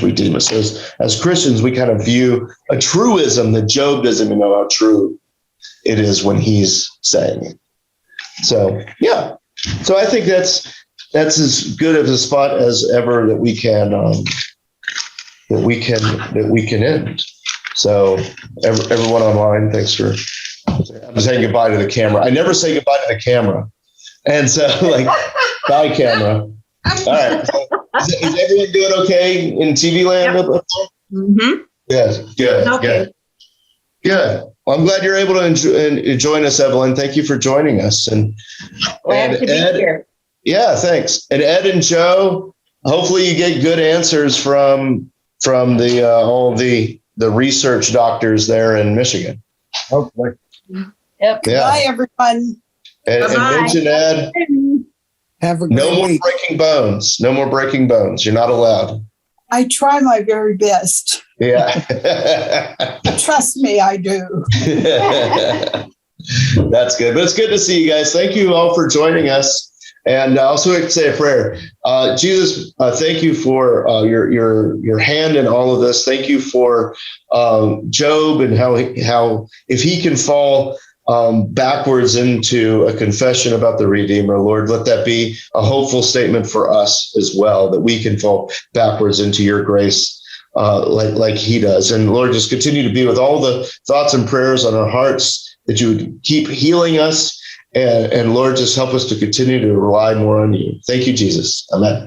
redeem us. So as Christians, we kind of view a truism that Job doesn't even know how true it is when he's saying it. So yeah. So I think that's as good of a spot as ever that we can end. So everyone online, thanks for. I'm saying goodbye to the camera. I never say goodbye to the camera, and so like, bye camera. All right. Is everyone doing okay in TV land? Yep. Mm-hmm. Yes. Good. Okay. Good. Well, I'm glad you're able to join us, Evelyn. Thank you for joining us. And glad to be here. Yeah, thanks. And Ed and Joe, hopefully you get good answers from the all the research doctors there in Michigan. Hopefully. Yep. Yeah. Bye, everyone. And mention Ed. Have a no great more week. breaking bones. No more breaking bones. You're not allowed. I try my very best. Yeah. Trust me, I do. That's good. But it's good to see you guys. Thank you all for joining us. And also like to say a prayer. Jesus, thank you for your hand in all of this. Thank you for Job and how if he can fall backwards into a confession about the Redeemer, Lord, let that be a hopeful statement for us as well, that we can fall backwards into your grace like he does. And Lord, just continue to be with all the thoughts and prayers on our hearts, that you would keep healing us. And Lord, just help us to continue to rely more on you. Thank you, Jesus. Amen.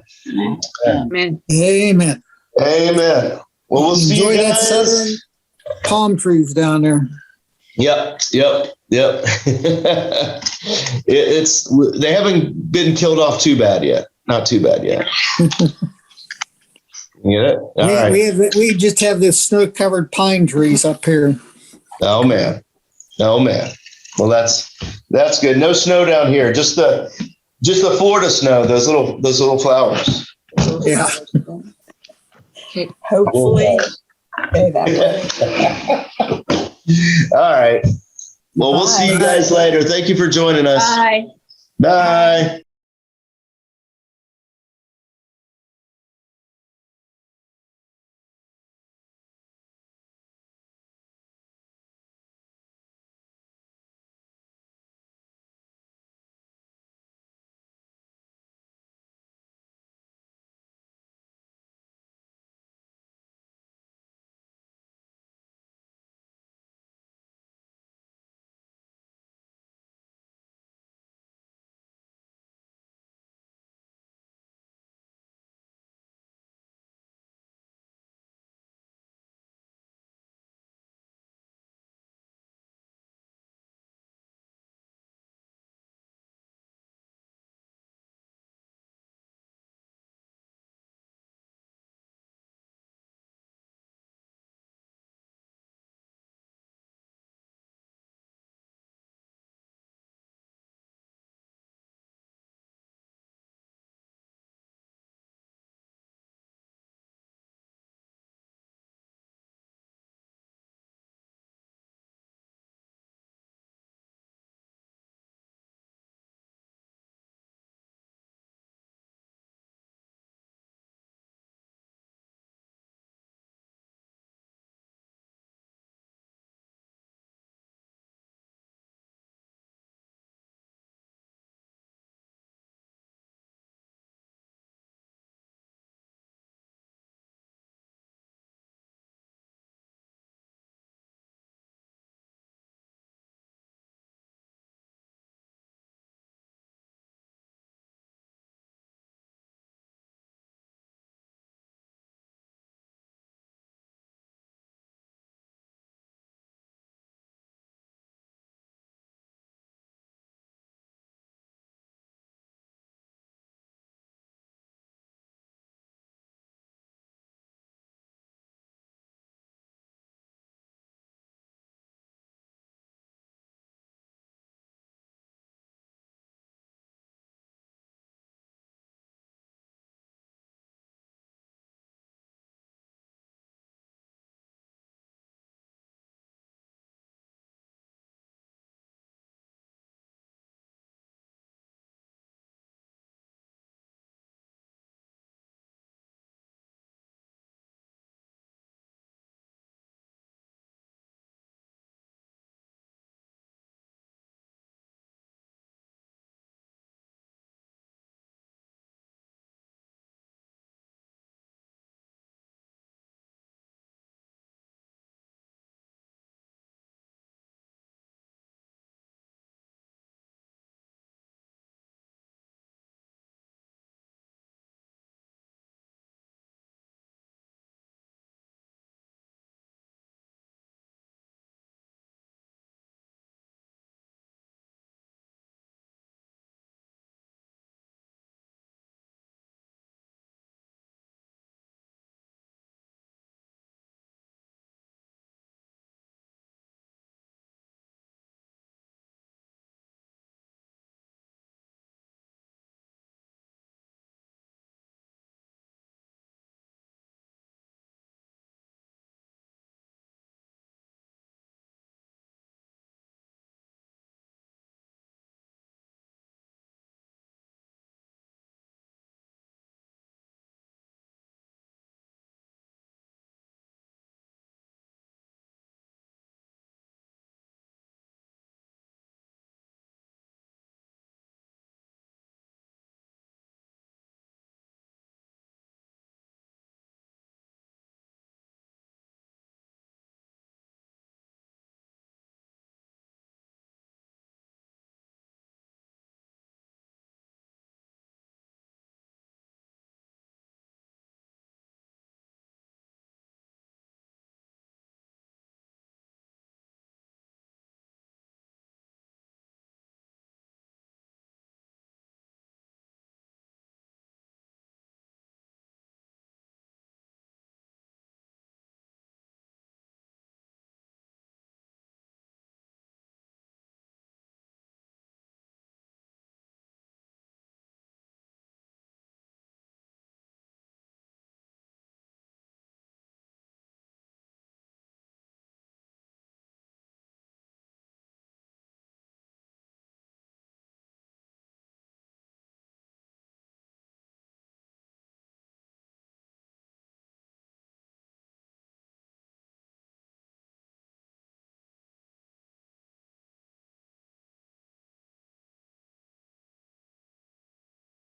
Amen. Amen. Amen. Well, we'll see you guys. Enjoy that southern palm trees down there. Yep. They haven't been killed off too bad yet. Not too bad yet. You get it? All right. We just have this snow-covered pine trees up here. Oh man. Well, that's good. No snow down here. Just the Florida snow. Those little flowers. Yeah. Hopefully. Okay, that All right. Well, we'll see you guys later. Thank you for joining us. Bye. Bye.